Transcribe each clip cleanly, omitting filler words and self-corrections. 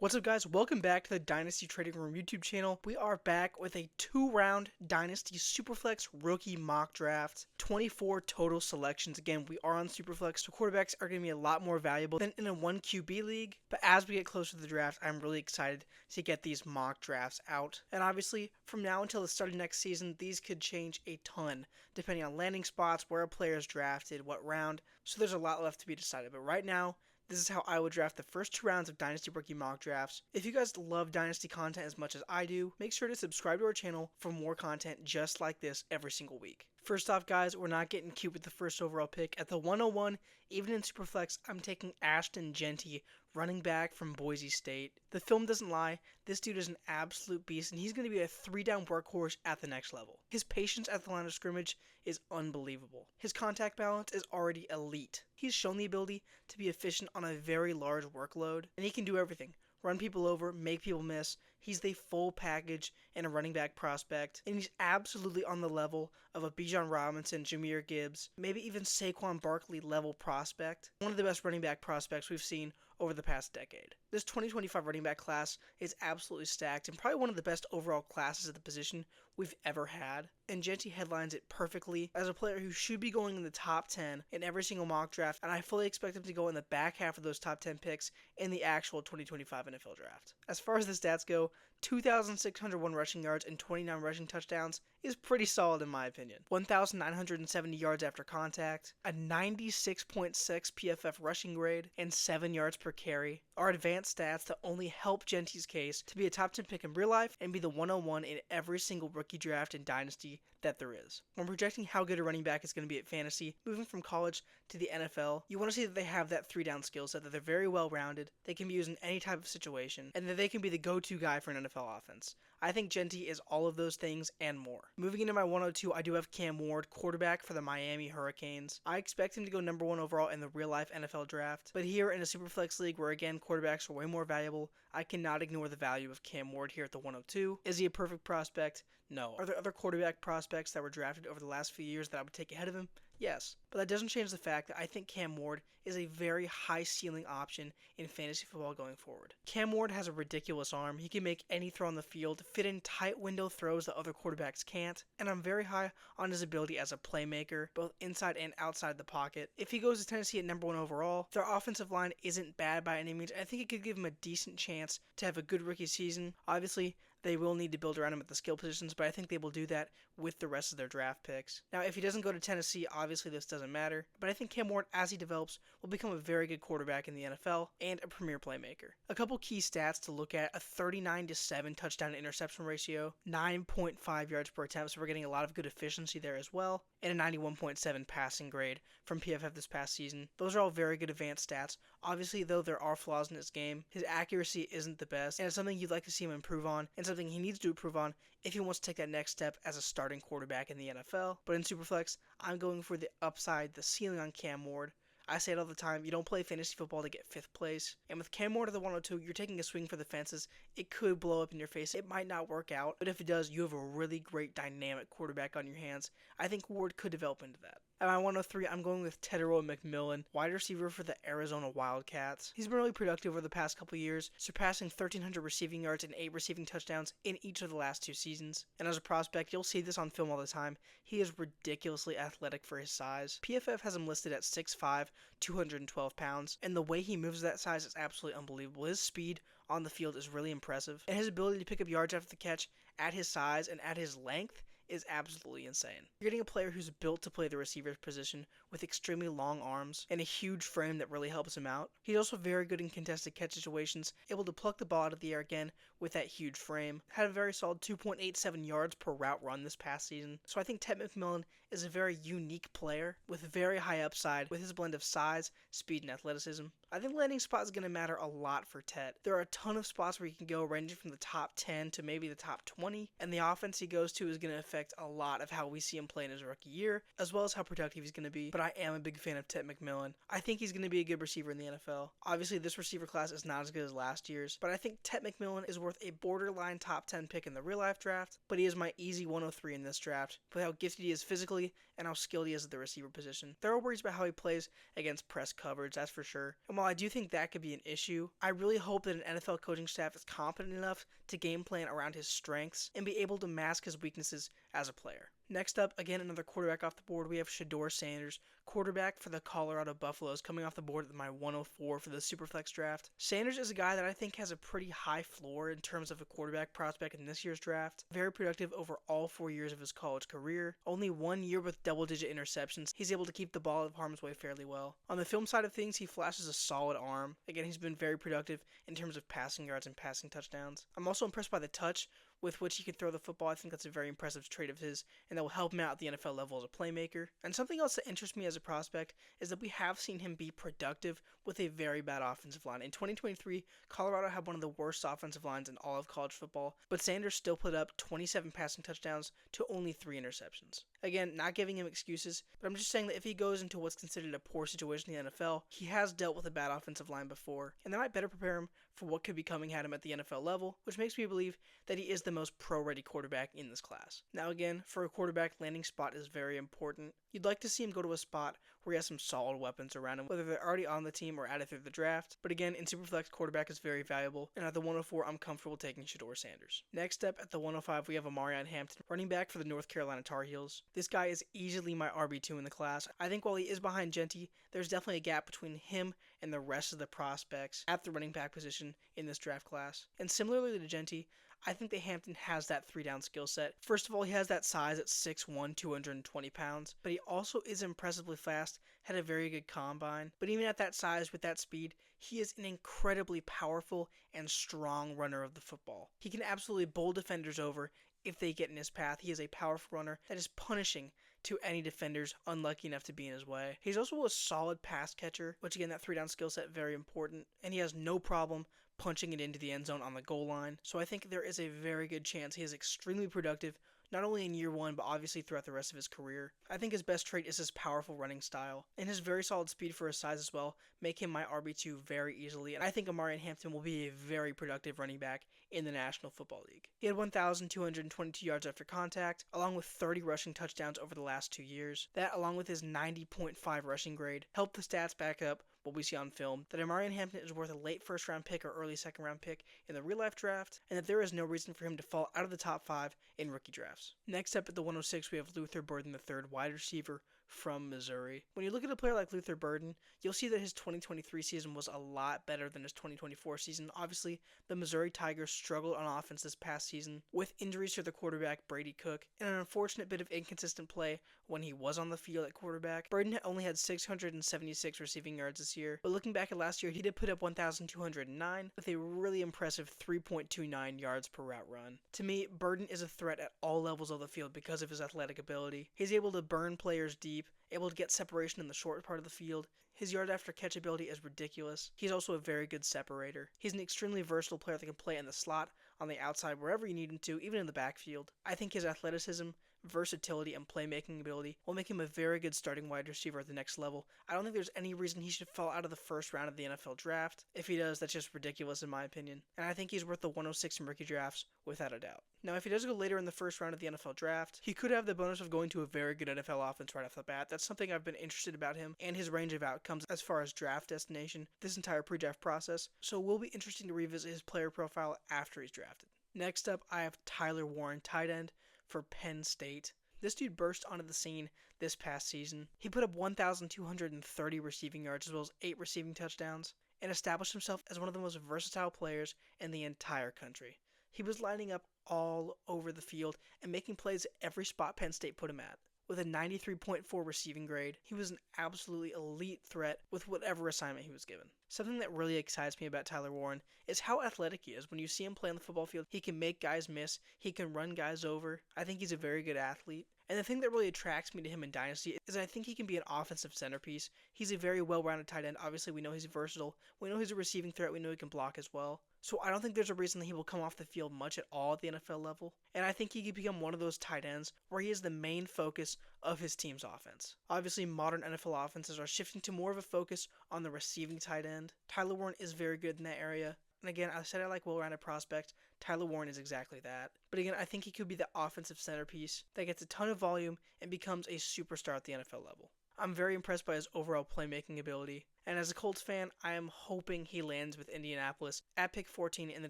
What's up, guys? Welcome back to the Dynasty Trading Room YouTube channel. We are back with a 2-round Dynasty Superflex rookie mock draft. 24 total selections. Again, we are on Superflex, so quarterbacks are going to be a lot more valuable than in a 1 QB league. But as we get closer to the draft, I'm really excited to get these mock drafts out. And obviously, from now until the start of next season, these could change a ton, depending on landing spots, where a player is drafted, what round. So there's a lot left to be decided. But right now, this is how I would draft the first 2 rounds of Dynasty Rookie mock drafts. If you guys love Dynasty content as much as I do, make sure to subscribe to our channel for more content just like this every single week. First off, guys, we're not getting cute with the first overall pick. At the 101, even in Superflex, I'm taking Ashton Jeanty, running back from Boise State. The film doesn't lie. This dude is an absolute beast, and he's going to be a 3-down workhorse at the next level. His patience at the line of scrimmage is unbelievable. His contact balance is already elite. He's shown the ability to be efficient on a very large workload, and he can do everything. Run people over, make people miss. He's the full package and a running back prospect, and he's absolutely on the level of a Bijan Robinson, Jahmyr Gibbs, maybe even Saquon Barkley level prospect. One of the best running back prospects we've seen over the past decade. This 2025 running back class is absolutely stacked and probably one of the best overall classes at the position we've ever had. And Jeanty headlines it perfectly as a player who should be going in the top 10 in every single mock draft, and I fully expect him to go in the back half of those top 10 picks in the actual 2025 NFL draft. As far as the stats go, 2,601 rushing yards and 29 rushing touchdowns is pretty solid in my opinion. 1,970 yards after contact, a 96.6 PFF rushing grade, and 7 yards per carry are advanced stats that only help Jeanty's case to be a top 10 pick in real life and be the 101 in every single rookie draft in Dynasty that there is. When projecting how good a running back is going to be at fantasy, moving from college to the NFL, you want to see that they have that 3-down skill set, that they're very well rounded, they can be used in any type of situation, and that they can be the go-to guy for an NFL offense. I think Jeanty is all of those things and more. Moving into my 102, I do have Cam Ward, quarterback for the Miami Hurricanes. I expect him to go number 1 overall in the real-life NFL draft, but here in a Superflex league where again quarterbacks are way more valuable, I cannot ignore the value of Cam Ward here at the 102. Is he a perfect prospect? No. Are there other quarterback prospects that were drafted over the last few years that I would take ahead of him? Yes, but that doesn't change the fact that I think Cam Ward is a very high ceiling option in fantasy football going forward. Cam Ward has a ridiculous arm. He can make any throw on the field, fit in tight window throws that other quarterbacks can't, and I'm very high on his ability as a playmaker, both inside and outside the pocket. If he goes to Tennessee at number 1 overall, their offensive line isn't bad by any means. I think it could give him a decent chance to have a good rookie season. Obviously, they will need to build around him at the skill positions, but I think they will do that with the rest of their draft picks. Now, if he doesn't go to Tennessee, obviously this doesn't matter, but I think Cam Ward, as he develops, will become a very good quarterback in the NFL and a premier playmaker. A couple key stats to look at: a 39-7 touchdown to interception ratio, 9.5 yards per attempt, so we're getting a lot of good efficiency there as well, and a 91.7 passing grade from PFF this past season. Those are all very good advanced stats. Obviously, though, there are flaws in his game. His accuracy isn't the best, and it's something you'd like to see him improve on, and something he needs to improve on if he wants to take that next step as a starting quarterback in the NFL. But in Superflex, I'm going for the upside, the ceiling on Cam Ward. I say it all the time, you don't play fantasy football to get 5th place. And with Cam Ward at the 102, you're taking a swing for the fences. It could blow up in your face. It might not work out, but if it does, you have a really great dynamic quarterback on your hands. I think Ward could develop into that. At my 103, I'm going with Tetairoa McMillan, wide receiver for the Arizona Wildcats. He's been really productive over the past couple years, surpassing 1,300 receiving yards and 8 receiving touchdowns in each of the last 2 seasons. And as a prospect, you'll see this on film all the time. He is ridiculously athletic for his size. PFF has him listed at 6'5", 212 pounds, and the way he moves that size is absolutely unbelievable. His speed on the field is really impressive, and his ability to pick up yards after the catch at his size and at his length is absolutely insane. You're getting a player who's built to play the receiver position with extremely long arms and a huge frame that really helps him out. He's also very good in contested catch situations, able to pluck the ball out of the air again with that huge frame. Had a very solid 2.87 yards per route run this past season. So I think Tet McMillan is a very unique player with very high upside with his blend of size, speed, and athleticism. I think landing spot is going to matter a lot for Tet. There are a ton of spots where he can go, ranging from the top 10 to maybe the top 20, and the offense he goes to is going to affect a lot of how we see him play in his rookie year, as well as how productive he's going to be. But I am a big fan of Tet McMillan. I think he's going to be a good receiver in the NFL. Obviously, this receiver class is not as good as last year's, but I think Tet McMillan is worth a borderline top 10 pick in the real life draft, but he is my easy 103 in this draft, with how gifted he is physically and how skilled he is at the receiver position. There are worries about how he plays against press coverage, that's for sure. And while I do think that could be an issue, I really hope that an NFL coaching staff is competent enough to game plan around his strengths and be able to mask his weaknesses as a player. Next up, again, another quarterback off the board. We have Shedeur Sanders, quarterback for the Colorado Buffaloes, coming off the board at my 104 for the Superflex draft. Sanders is a guy that I think has a pretty high floor in terms of a quarterback prospect in this year's draft. Very productive over all 4 years of his college career. Only 1 year with double-digit interceptions. He's able to keep the ball out of harm's way fairly well. On the film side of things, he flashes a solid arm. Again, he's been very productive in terms of passing yards and passing touchdowns. I'm also impressed by the touch with which he can throw the football. I think that's a very impressive trait of his, and that will help him out at the NFL level as a playmaker. And something else that interests me as a prospect is that we have seen him be productive with a very bad offensive line. In 2023, Colorado had one of the worst offensive lines in all of college football, but Sanders still put up 27 passing touchdowns to only 3 interceptions. Again, not giving him excuses, but I'm just saying that if he goes into what's considered a poor situation in the NFL, he has dealt with a bad offensive line before, and that might better prepare him for what could be coming at him at the NFL level, which makes me believe that he is the most pro-ready quarterback in this class. Now again, for a quarterback, landing spot is very important. You'd like to see him go to a spot where he has some solid weapons around him, whether they're already on the team or added through the draft. But again, in Superflex, quarterback is very valuable, and at the 104, I'm comfortable taking Shedeur Sanders. Next up, at the 105, we have Amarian Hampton, running back for the North Carolina Tar Heels. This guy is easily my RB2 in the class. I think while he is behind Genty, there's definitely a gap between him and the rest of the prospects at the running back position in this draft class. And similarly to Genty, I think that Hampton has that 3-down skill set. First of all, he has that size at 6'1", 220 pounds, but he also is impressively fast, had a very good combine. But even at that size, with that speed, he is an incredibly powerful and strong runner of the football. He can absolutely bowl defenders over if they get in his path. He is a powerful runner that is punishing to any defenders unlucky enough to be in his way. He's also a solid pass catcher, which again, that 3-down skill set, very important, and he has no problem punching it into the end zone on the goal line. So I think there is a very good chance he is extremely productive, not only in year 1, but obviously throughout the rest of his career. I think his best trait is his powerful running style, and his very solid speed for his size as well make him my RB2 very easily, and I think Amarian Hampton will be a very productive running back in the National Football League. He had 1,222 yards after contact, along with 30 rushing touchdowns over the last 2 years. That, along with his 90.5 rushing grade, helped the stats back up what we see on film, that Amarian Hampton is worth a late first-round pick or early second-round pick in the real-life draft, and that there is no reason for him to fall out of the top 5 in rookie drafts. Next up at the 106, we have Luther Burden III, wide receiver from Missouri. When you look at a player like Luther Burden, you'll see that his 2023 season was a lot better than his 2024 season. Obviously, the Missouri Tigers struggled on offense this past season with injuries to the quarterback Brady Cook and an unfortunate bit of inconsistent play when he was on the field at quarterback. Burden only had 676 receiving yards this year, but looking back at last year, he did put up 1,209 with a really impressive 3.29 yards per route run. To me, Burden is a threat at all levels of the field because of his athletic ability. He's able to burn players deep, able to get separation in the short part of the field. His yard after catch ability is ridiculous. He's also a very good separator. He's an extremely versatile player that can play in the slot, on the outside, wherever you need him to, even in the backfield. I think his athleticism, versatility, and playmaking ability will make him a very good starting wide receiver at the next level. I don't think there's any reason he should fall out of the first round of the NFL draft. If he does, that's just ridiculous in my opinion. And I think he's worth the 106 in rookie drafts, without a doubt. Now, if he does go later in the first round of the NFL draft, he could have the bonus of going to a very good NFL offense right off the bat. That's something I've been interested about him and his range of outcomes as far as draft destination this entire pre-draft process. So it will be interesting to revisit his player profile after he's drafted. Next up, I have Tyler Warren, tight end for Penn State. This dude burst onto the scene this past season. He put up 1,230 receiving yards as well as 8 receiving touchdowns and established himself as one of the most versatile players in the entire country. He was lining up all over the field and making plays at every spot Penn State put him at. With a 93.4 receiving grade, he was an absolutely elite threat with whatever assignment he was given. Something that really excites me about Tyler Warren is how athletic he is. When you see him play on the football field, he can make guys miss, he can run guys over. I think he's a very good athlete. And the thing that really attracts me to him in Dynasty is I think he can be an offensive centerpiece. He's a very well-rounded tight end. Obviously, we know he's versatile. We know he's a receiving threat. We know he can block as well. So I don't think there's a reason that he will come off the field much at all at the NFL level. And I think he could become one of those tight ends where he is the main focus of his team's offense. Obviously, modern NFL offenses are shifting to more of a focus on the receiving tight end. Tyler Warren is very good in that area. And again, I said I like well-rounded prospects. Tyler Warren is exactly that. But again, I think he could be the offensive centerpiece that gets a ton of volume and becomes a superstar at the NFL level. I'm very impressed by his overall playmaking ability. And as a Colts fan, I am hoping he lands with Indianapolis at pick 14 in the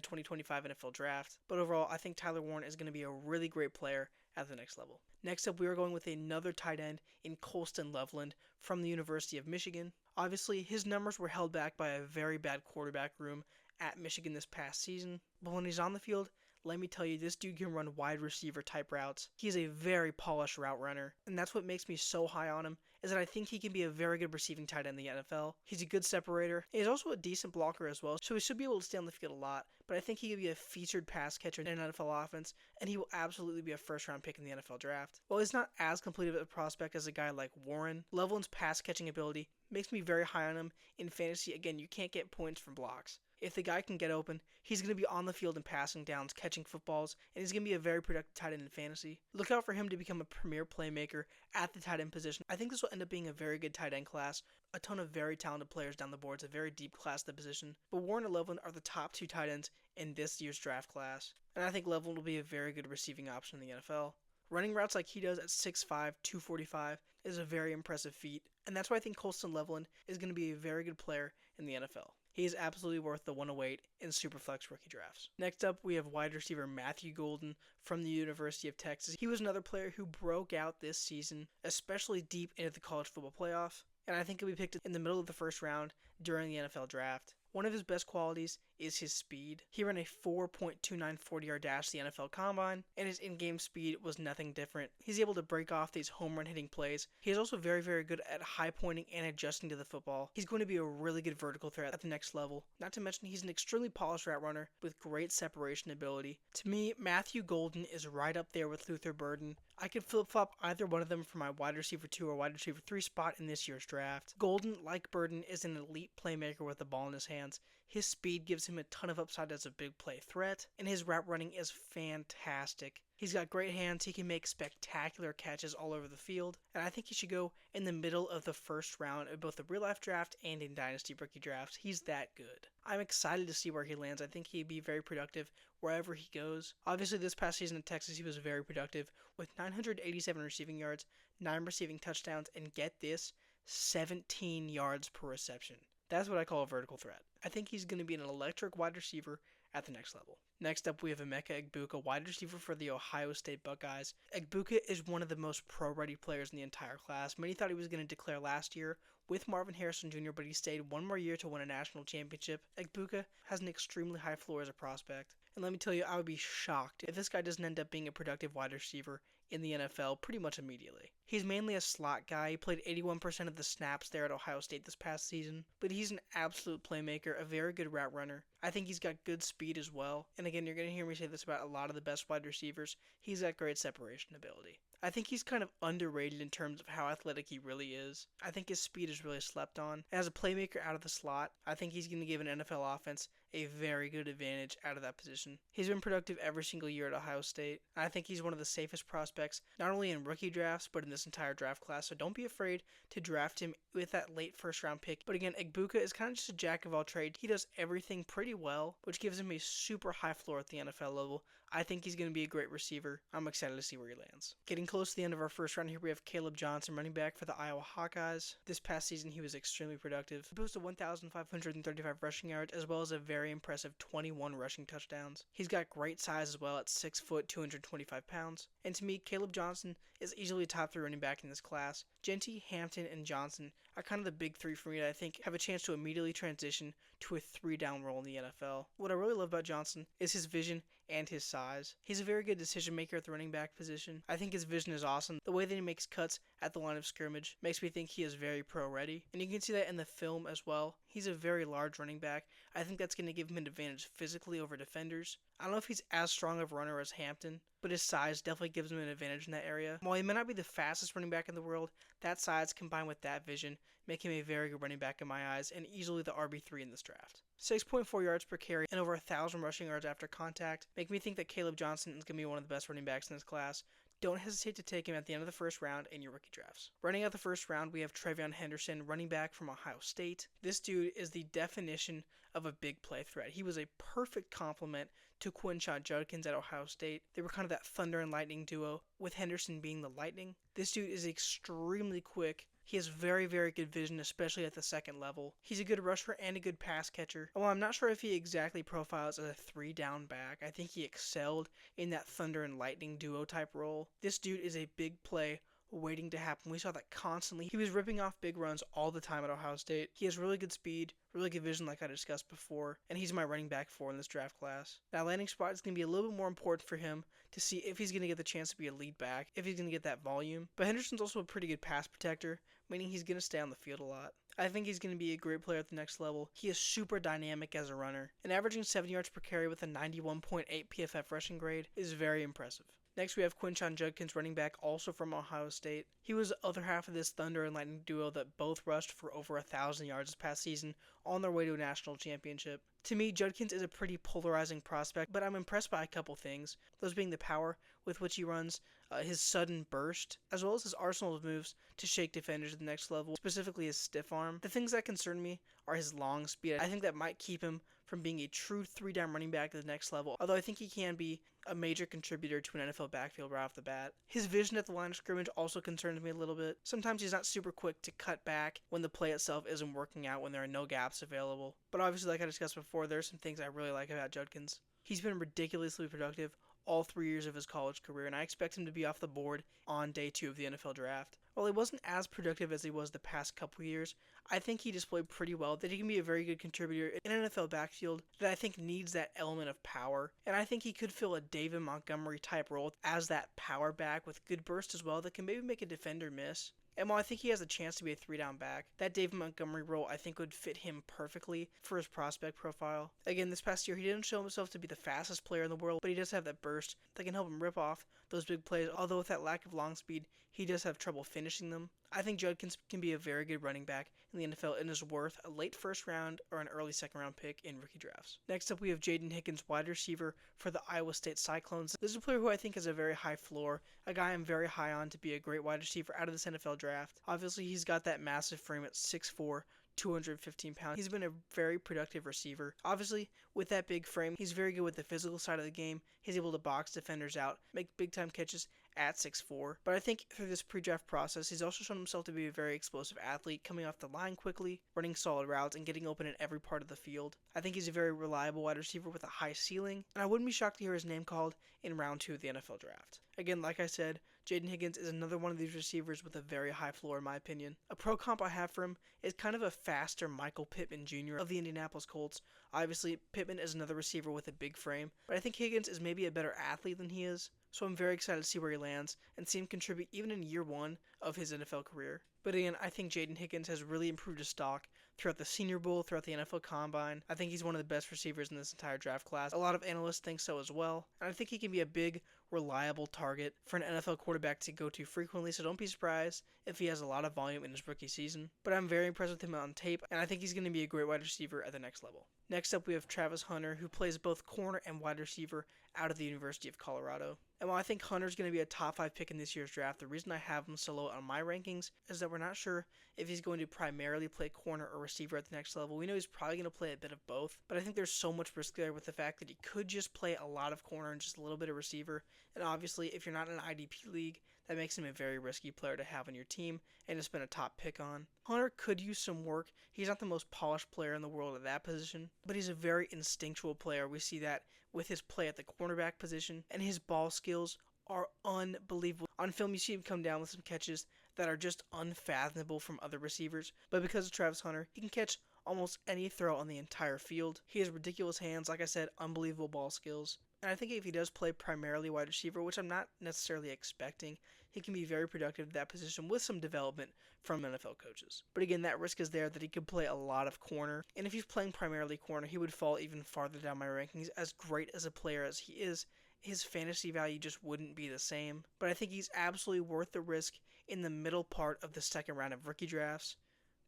2025 NFL Draft. But overall, I think Tyler Warren is going to be a really great player at the next level. Next up, we are going with another tight end in Colston Loveland from the University of Michigan. Obviously, his numbers were held back by a very bad quarterback room at Michigan this past season. But when he's on the field, let me tell you, this dude can run wide receiver type routes. He is a very polished route runner, and that's what makes me so high on him, is that I think he can be a very good receiving tight end in the NFL. He's a good separator. He's also a decent blocker as well, so he should be able to stay on the field a lot, but I think he could be a featured pass catcher in an NFL offense, and he will absolutely be a first-round pick in the NFL draft. While he's not as complete of a prospect as a guy like Warren, Loveland's pass catching ability makes me very high on him. In fantasy, again, you can't get points from blocks. If the guy can get open, he's going to be on the field in passing downs, catching footballs, and he's going to be a very productive tight end in fantasy. Look out for him to become a premier playmaker at the tight end position. I think this will end up being a very good tight end class. A ton of very talented players down the board. It's a very deep class at the position. But Warren and Loveland are the top two tight ends in this year's draft class. And I think Loveland will be a very good receiving option in the NFL. Running routes like he does at 6'5", 245 is a very impressive feat. And that's why I think Colston Loveland is going to be a very good player in the NFL. He is absolutely worth the 108 in Superflex rookie drafts. Next up, we have wide receiver Matthew Golden from the University of Texas. He was another player who broke out this season, especially deep into the college football playoff, and I think he'll be picked in the middle of the first round during the NFL draft. One of his best qualities is his speed. He ran a 4.29 40-yard dash to the NFL Combine, and his in-game speed was nothing different. He's able to break off these home run hitting plays. He is also very, very good at high pointing and adjusting to the football. He's going to be a really good vertical threat at the next level. Not to mention, he's an extremely polished route runner with great separation ability. To me, Matthew Golden is right up there with Luther Burden. I could flip-flop either one of them for my wide receiver 2 or wide receiver 3 spot in this year's draft. Golden, like Burden, is an elite playmaker with the ball in his hands. His speed gives him a ton of upside as a big play threat, and his route running is fantastic. He's got great hands, he can make spectacular catches all over the field, and I think he should go in the middle of the first round of both the real life draft and in Dynasty rookie drafts. He's that good. I'm excited to see where he lands. I think he'd be very productive wherever he goes. Obviously, this past season in Texas, he was very productive with 987 receiving yards, 9 receiving touchdowns, and get this, 17 yards per reception. That's what I call a vertical threat. I think he's going to be an electric wide receiver at the next level. Next up, we have Emeka Egbuka, wide receiver for the Ohio State Buckeyes. Egbuka is one of the most pro-ready players in the entire class. Many thought he was going to declare last year with Marvin Harrison Jr., but he stayed one more year to win a national championship. Egbuka has an extremely high floor as a prospect. And let me tell you, I would be shocked if this guy doesn't end up being a productive wide receiver in the NFL pretty much immediately. He's mainly a slot guy. He played 81% of the snaps there at Ohio State this past season, but he's an absolute playmaker, a very good route runner. I think he's got good speed as well. And again, you're going to hear me say this about a lot of the best wide receivers. He's got great separation ability. I think he's kind of underrated in terms of how athletic he really is. I think his speed is really slept on. As a playmaker out of the slot, I think he's going to give an NFL offense a very good advantage out of that position. He's been productive every single year at Ohio State. I think he's one of the safest prospects, not only in rookie drafts, but in this entire draft class. So don't be afraid to draft him with that late first round pick. But again, Egbuka is kind of just a jack of all trades. He does everything pretty well, which gives him a super high floor at the NFL level. I think he's going to be a great receiver. I'm excited to see where he lands. Getting close to the end of our first round here, we have Caleb Johnson, running back for the Iowa Hawkeyes. This past season, he was extremely productive. He posted 1,535 rushing yards, as well as a very impressive 21 rushing touchdowns. He's got great size as well at 6 foot, 225 pounds. And to me, Caleb Johnson is easily a top 3 running back in this class. Genty, Hampton, and Johnson are kind of the big 3 for me that I think have a chance to immediately transition to a 3-down role in the NFL. What I really love about Johnson is his vision and his size. He's a very good decision maker at the running back position. I think his vision is awesome. The way that he makes cuts at the line of scrimmage makes me think he is very pro-ready. And you can see that in the film as well. He's a very large running back. I think that's going to give him an advantage physically over defenders. I don't know if he's as strong of a runner as Hampton, but his size definitely gives him an advantage in that area. While he may not be the fastest running back in the world, that size combined with that vision make him a very good running back in my eyes and easily the RB3 in this draft. 6.4 yards per carry and over 1,000 rushing yards after contact make me think that Caleb Johnson is going to be one of the best running backs in this class. Don't hesitate to take him at the end of the first round in your rookie drafts. Running out the first round, we have Trevion Henderson, running back from Ohio State. This dude is the definition of a big play threat. He was a perfect complement to Quinshon Judkins at Ohio State. They were kind of that thunder and lightning duo, with Henderson being the lightning. This dude is extremely quick, He has very, very good vision, especially at the second level. He's a good rusher and a good pass catcher. And while I'm not sure if he exactly profiles as a 3-down back, I think he excelled in that thunder and lightning duo type role. This dude is a big play waiting to happen. We saw that constantly. He was ripping off big runs all the time at Ohio State. He has really good speed, really good vision like I discussed before, and he's my running back 4 in this draft class. Now, landing spot is going to be a little bit more important for him to see if he's going to get the chance to be a lead back, if he's going to get that volume. But Henderson's also a pretty good pass protector, meaning he's going to stay on the field a lot. I think he's going to be a great player at the next level. He is super dynamic as a runner, and averaging 7 yards per carry with a 91.8 PFF rushing grade is very impressive. Next, we have Quinshon Judkins, running back, also from Ohio State. He was the other half of this Thunder and Lightning duo that both rushed for over 1,000 yards this past season on their way to a national championship. To me, Judkins is a pretty polarizing prospect, but I'm impressed by a couple things. Those being the power with which he runs, his sudden burst, as well as his arsenal of moves to shake defenders to the next level, specifically his stiff arm. The things that concern me are his long speed. I think that might keep him from being a true 3-down running back at the next level, although I think he can be a major contributor to an NFL backfield right off the bat. His vision at the line of scrimmage also concerns me a little bit. Sometimes he's not super quick to cut back when the play itself isn't working out, when there are no gaps available. But obviously, like I discussed before, there are some things I really like about Judkins. He's been ridiculously productive all 3 years of his college career, and I expect him to be off the board on day 2 of the NFL draft. While he wasn't as productive as he was the past couple years, I think he displayed pretty well that he can be a very good contributor in an NFL backfield that I think needs that element of power, and I think he could fill a David Montgomery type role as that power back with good burst as well that can maybe make a defender miss. And while I think he has a chance to be a 3-down back, that David Montgomery role I think would fit him perfectly for his prospect profile. Again, this past year he didn't show himself to be the fastest player in the world, but he does have that burst that can help him rip off those big plays, although with that lack of long speed, he does have trouble finishing them. I think Judkins can be a very good running back in the NFL and is worth a late first round or an early second round pick in rookie drafts. Next up, we have Jaden Higgins, wide receiver for the Iowa State Cyclones. This is a player who I think has a very high floor, a guy I'm very high on to be a great wide receiver out of this NFL draft. Obviously, he's got that massive frame at 6'4", 215 pounds. He's been a very productive receiver. Obviously, with that big frame, he's very good with the physical side of the game. He's able to box defenders out, make big-time catches at 6'4". But I think through this pre-draft process, he's also shown himself to be a very explosive athlete, coming off the line quickly, running solid routes, and getting open in every part of the field. I think he's a very reliable wide receiver with a high ceiling, and I wouldn't be shocked to hear his name called in round 2 of the NFL draft. Again, like I said, Jaden Higgins is another one of these receivers with a very high floor in my opinion. A pro comp I have for him is kind of a faster Michael Pittman Jr. of the Indianapolis Colts. Obviously, Pittman is another receiver with a big frame, but I think Higgins is maybe a better athlete than he is, so I'm very excited to see where he lands and see him contribute even in year 1 of his NFL career. But again, I think Jaden Higgins has really improved his stock throughout the Senior Bowl, throughout the NFL Combine. I think he's one of the best receivers in this entire draft class. A lot of analysts think so as well. And I think he can be a big, reliable target for an NFL quarterback to go to frequently, so don't be surprised if he has a lot of volume in his rookie season. But I'm very impressed with him on tape, and I think he's going to be a great wide receiver at the next level. Next up, we have Travis Hunter, who plays both corner and wide receiver out of the University of Colorado. And while I think Hunter's going to be a top 5 pick in this year's draft, the reason I have him so low on my rankings is that we're not sure if he's going to primarily play corner or receiver at the next level. We know he's probably going to play a bit of both, but I think there's so much risk there with the fact that he could just play a lot of corner and just a little bit of receiver. And obviously, if you're not in an IDP league, that makes him a very risky player to have on your team and to spend a top pick on. Hunter could use some work. He's not the most polished player in the world at that position, but he's a very instinctual player. We see that with his play at the cornerback position, and his ball skills are unbelievable. On film, you see him come down with some catches that are just unfathomable from other receivers, but because of Travis Hunter, he can catch almost any throw on the entire field. He has ridiculous hands, like I said, unbelievable ball skills. And I think if he does play primarily wide receiver, which I'm not necessarily expecting, he can be very productive at that position with some development from NFL coaches. But again, that risk is there that he could play a lot of corner. And if he's playing primarily corner, he would fall even farther down my rankings. As great as a player as he is, his fantasy value just wouldn't be the same. But I think he's absolutely worth the risk in the middle part of the second round of rookie drafts.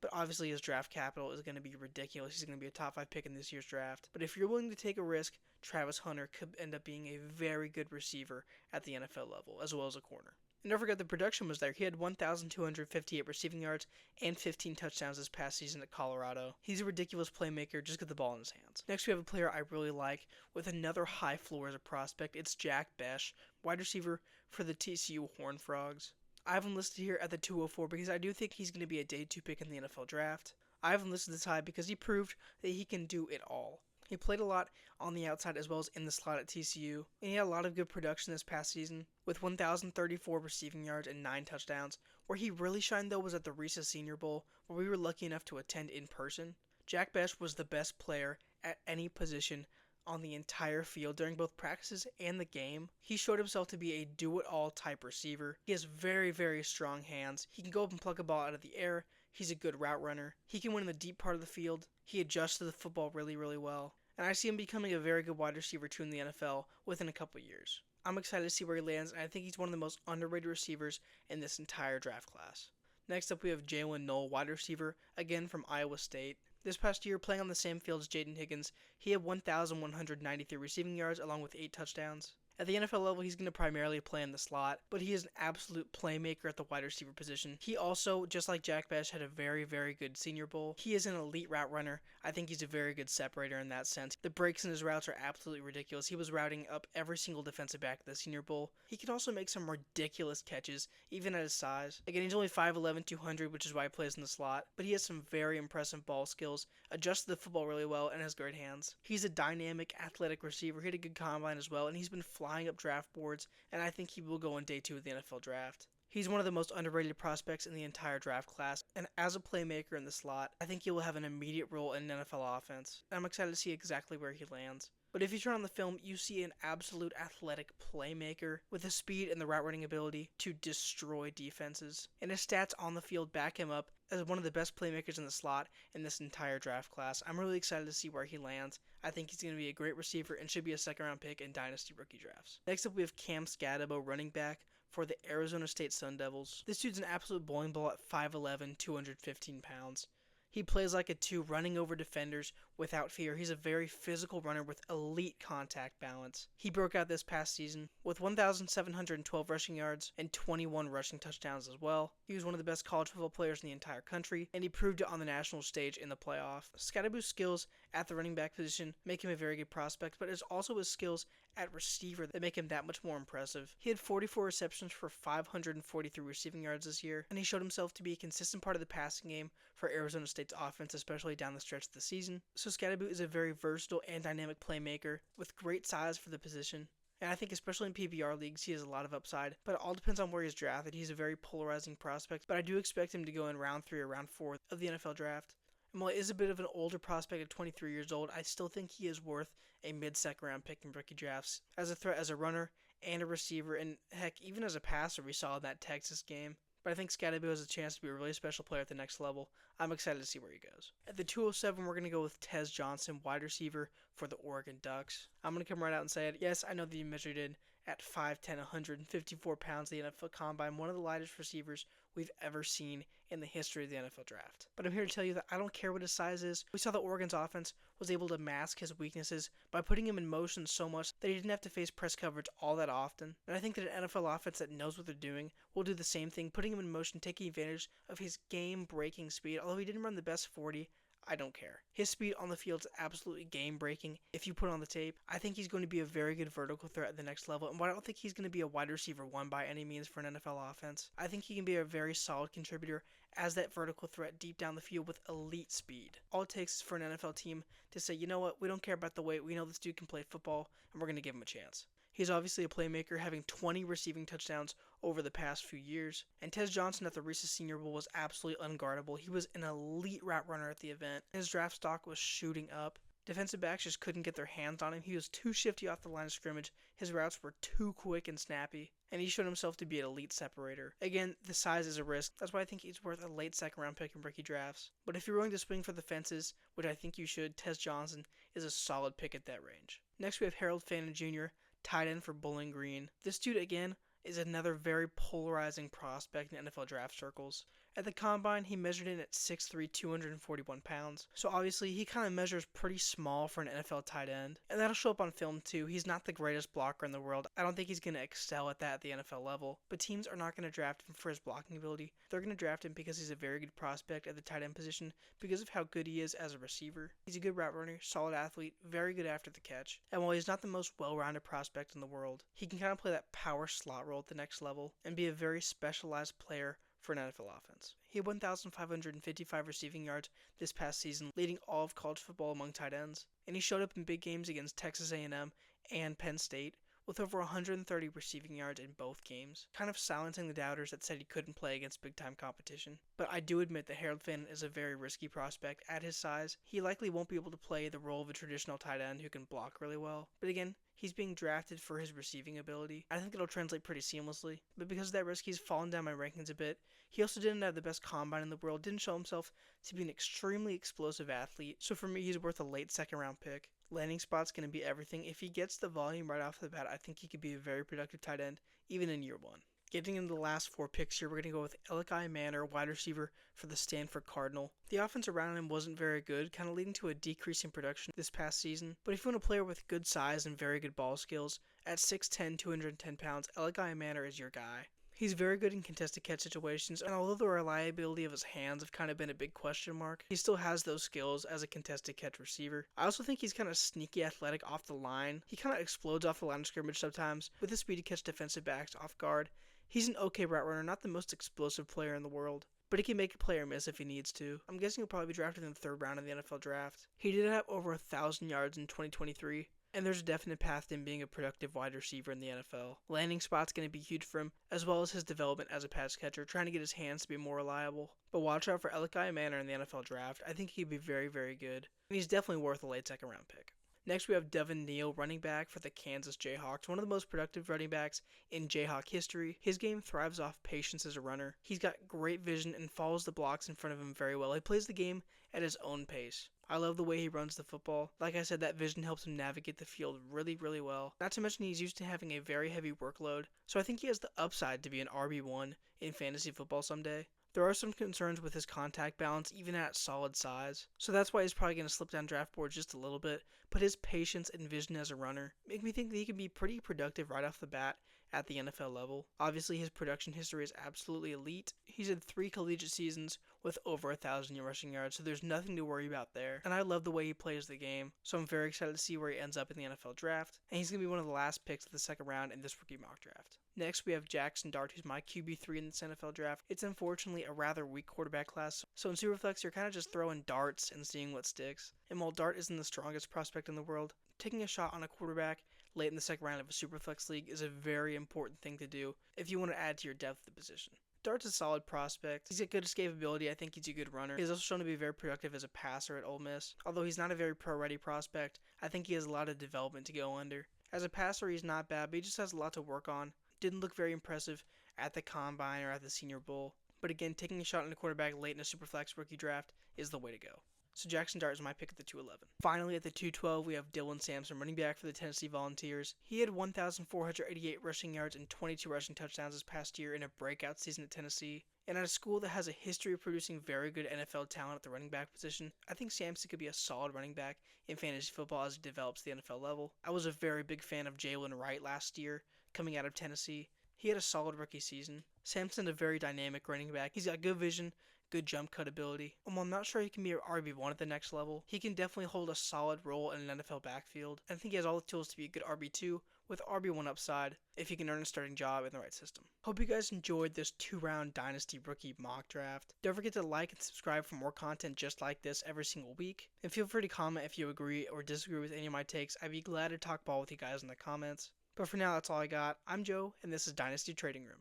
But obviously his draft capital is going to be ridiculous. He's going to be a top 5 pick in this year's draft. But if you're willing to take a risk, Travis Hunter could end up being a very good receiver at the NFL level, as well as a corner. And don't forget the production was there. He had 1,258 receiving yards and 15 touchdowns this past season at Colorado. He's a ridiculous playmaker. Just get the ball in his hands. Next, we have a player I really like with another high floor as a prospect. It's Jack Besh, wide receiver for the TCU Horned Frogs. I have him listed here at the 204 because I do think he's going to be a day 2 pick in the NFL draft. I have him listed this high because he proved that he can do it all. He played a lot on the outside as well as in the slot at TCU, and he had a lot of good production this past season, with 1,034 receiving yards and 9 touchdowns. Where he really shined, though, was at the Reese's Senior Bowl, where we were lucky enough to attend in person. Jack Bech was the best player at any position on the entire field during both practices and the game. He showed himself to be a do-it-all type receiver. He has very, very strong hands. He can go up and pluck a ball out of the air. He's a good route runner. He can win in the deep part of the field. He adjusts to the football really, really well. And I see him becoming a very good wide receiver too in the NFL within a couple years. I'm excited to see where he lands, and I think he's one of the most underrated receivers in this entire draft class. Next up, we have Jalen Noel, wide receiver, again from Iowa State. This past year, playing on the same field as Jaden Higgins, he had 1,193 receiving yards along with 8 touchdowns. At the NFL level, he's going to primarily play in the slot, but he is an absolute playmaker at the wide receiver position. He also, just like Jack Bech, had a very, very good Senior Bowl. He is an elite route runner. I think he's a very good separator in that sense. The breaks in his routes are absolutely ridiculous. He was routing up every single defensive back at the Senior Bowl. He can also make some ridiculous catches, even at his size. Again, he's only 5'11", 200, which is why he plays in the slot, but he has some very impressive ball skills, adjusts the football really well, and has great hands. He's a dynamic, athletic receiver. He had a good combine as well, and he's been flying up draft boards, and I think he will go in day 2 of the NFL draft. He's one of the most underrated prospects in the entire draft class, and as a playmaker in the slot, I think he will have an immediate role in an NFL offense. I'm excited to see exactly where he lands. But if you turn on the film, you see an absolute athletic playmaker with the speed and the route running ability to destroy defenses. And his stats on the field back him up as one of the best playmakers in the slot in this entire draft class. I'm really excited to see where he lands. I think he's going to be a great receiver and should be a second-round pick in Dynasty rookie drafts. Next up, we have Cam Scadabo, running back for the Arizona State Sun Devils. This dude's an absolute bowling ball at 5'11", 215 pounds. He plays like a 2, running over defenders without fear. He's a very physical runner with elite contact balance. He broke out this past season with 1,712 rushing yards and 21 rushing touchdowns as well. He was one of the best college football players in the entire country, and he proved it on the national stage in the playoff. Scadabu's skills at the running back position make him a very good prospect, but it's also his skills at receiver that make him that much more impressive. He had 44 receptions for 543 receiving yards this year, and he showed himself to be a consistent part of the passing game for Arizona State's offense, especially down the stretch of the season. So Scadabu is a very versatile and dynamic playmaker with great size for the position. And I think especially in PPR leagues, he has a lot of upside, but it all depends on where he's drafted. He's a very polarizing prospect, but I do expect him to go in round 3 or round 4 of the NFL draft. And while he is a bit of an older prospect at 23 years old, I still think he is worth a mid-second round pick in rookie drafts as a threat as a runner and a receiver, and heck, even as a passer we saw in that Texas game. But I think Scadabu has a chance to be a really special player at the next level. I'm excited to see where he goes. At the 207, we're going to go with Tez Johnson, wide receiver for the Oregon Ducks. I'm going to come right out and say it. Yes, I know that he measured in at 5'10", 154 pounds the NFL Combine, one of the lightest receivers we've ever seen in the history of the NFL Draft. But I'm here to tell you that I don't care what his size is. We saw that Oregon's offense was able to mask his weaknesses by putting him in motion so much that he didn't have to face press coverage all that often. And I think that an NFL offense that knows what they're doing will do the same thing, putting him in motion, taking advantage of his game-breaking speed. Although he didn't run the best 40, I don't care. His speed on the field is absolutely game-breaking. If you put on the tape, I think he's going to be a very good vertical threat at the next level. And while I don't think he's going to be a wide receiver 1 by any means for an NFL offense, I think he can be a very solid contributor as that vertical threat deep down the field with elite speed. All it takes is for an NFL team to say, you know what, we don't care about the weight. We know this dude can play football, and we're going to give him a chance. He's obviously a playmaker, having 20 receiving touchdowns over the past few years. And Tez Johnson at the Reese's Senior Bowl was absolutely unguardable. He was an elite route runner at the event. His draft stock was shooting up. Defensive backs just couldn't get their hands on him. He was too shifty off the line of scrimmage. His routes were too quick and snappy. And he showed himself to be an elite separator. Again, the size is a risk. That's why I think he's worth a late second round pick in rookie drafts. But if you're willing to swing for the fences, which I think you should, Tez Johnson is a solid pick at that range. Next we have Harold Fannin Jr., tight end for Bowling Green. This dude, again, is another very polarizing prospect in NFL draft circles. At the combine, he measured in at 6'3", 241 pounds. So obviously, he kind of measures pretty small for an NFL tight end. And that'll show up on film too. He's not the greatest blocker in the world. I don't think he's going to excel at that at the NFL level. But teams are not going to draft him for his blocking ability. They're going to draft him because he's a very good prospect at the tight end position because of how good he is as a receiver. He's a good route runner, solid athlete, very good after the catch. And while he's not the most well-rounded prospect in the world, he can kind of play that power slot role at the next level and be a very specialized player for an NFL offense. He had 1,555 receiving yards this past season, leading all of college football among tight ends. And he showed up in big games against Texas A&M and Penn State with over 130 receiving yards in both games, kind of silencing the doubters that said he couldn't play against big-time competition. But I do admit that Harold Finn is a very risky prospect at his size. He likely won't be able to play the role of a traditional tight end who can block really well. But again, he's being drafted for his receiving ability. I think it'll translate pretty seamlessly. But because of that risk, he's fallen down my rankings a bit. He also didn't have the best combine in the world, didn't show himself to be an extremely explosive athlete. So for me, he's worth a late second-round pick. Landing spot's going to be everything. If he gets the volume right off the bat, I think he could be a very productive tight end, even in year one. Getting into the last 4 picks here, we're going to go with Eli Manor, wide receiver for the Stanford Cardinal. The offense around him wasn't very good, kind of leading to a decrease in production this past season. But if you want a player with good size and very good ball skills, at 6'10", 210 pounds, Eli Manor is your guy. He's very good in contested catch situations, and although the reliability of his hands have kind of been a big question mark, he still has those skills as a contested catch receiver. I also think he's kind of sneaky athletic off the line. He kind of explodes off the line of scrimmage sometimes, with his speed to catch defensive backs off guard. He's an okay route runner, not the most explosive player in the world, but he can make a player miss if he needs to. I'm guessing he'll probably be drafted in the 3rd round of the NFL draft. He did have over 1,000 yards in 2023. And there's a definite path to him being a productive wide receiver in the NFL. Landing spot's going to be huge for him, as well as his development as a pass catcher, trying to get his hands to be more reliable. But watch out for Eli Manor in the NFL draft. I think he'd be very, very good. And he's definitely worth a late second-round pick. Next, we have Devin Neal, running back for the Kansas Jayhawks, one of the most productive running backs in Jayhawk history. His game thrives off patience as a runner. He's got great vision and follows the blocks in front of him very well. He plays the game at his own pace. I love the way he runs the football. Like I said, that vision helps him navigate the field really, really well. Not to mention he's used to having a very heavy workload, so I think he has the upside to be an RB1 in fantasy football someday. There are some concerns with his contact balance, even at solid size, so that's why he's probably going to slip down draft boards just a little bit, but his patience and vision as a runner make me think that he can be pretty productive right off the bat at the NFL level. Obviously, his production history is absolutely elite. He's had 3 collegiate seasons with over 1,000 rushing yards, so there's nothing to worry about there. And I love the way he plays the game, so I'm very excited to see where he ends up in the NFL draft. And he's going to be one of the last picks of the 2nd round in this rookie mock draft. Next, we have Jackson Dart, who's my QB3 in this NFL draft. It's unfortunately a rather weak quarterback class, so in Superflex, you're kind of just throwing darts and seeing what sticks. And while Dart isn't the strongest prospect in the world, taking a shot on a quarterback late in the 2nd round of a Superflex league is a very important thing to do if you want to add to your depth of the position. Dart's a solid prospect. He's got good escapability. I think he's a good runner. He's also shown to be very productive as a passer at Ole Miss. Although he's not a very pro-ready prospect, I think he has a lot of development to go under. As a passer, he's not bad, but he just has a lot to work on. Didn't look very impressive at the Combine or at the Senior Bowl. But again, taking a shot on a quarterback late in a Superflex rookie draft is the way to go. So Jackson Dart is my pick at the 211. Finally, at the 212, we have Dylan Sampson, running back for the Tennessee Volunteers. He had 1,488 rushing yards and 22 rushing touchdowns this past year in a breakout season at Tennessee. And at a school that has a history of producing very good NFL talent at the running back position, I think Sampson could be a solid running back in fantasy football as he develops the NFL level. I was a very big fan of Jalen Wright last year, coming out of Tennessee. He had a solid rookie season. Sampson's a very dynamic running back. He's got good vision, good jump cut ability. And while I'm not sure he can be an RB1 at the next level, he can definitely hold a solid role in an NFL backfield. I think he has all the tools to be a good RB2 with RB1 upside if he can earn a starting job in the right system. Hope you guys enjoyed this 2-round Dynasty rookie mock draft. Don't forget to like and subscribe for more content just like this every single week. And feel free to comment if you agree or disagree with any of my takes. I'd be glad to talk ball with you guys in the comments. But for now, that's all I got. I'm Joe, and this is Dynasty Trading Room.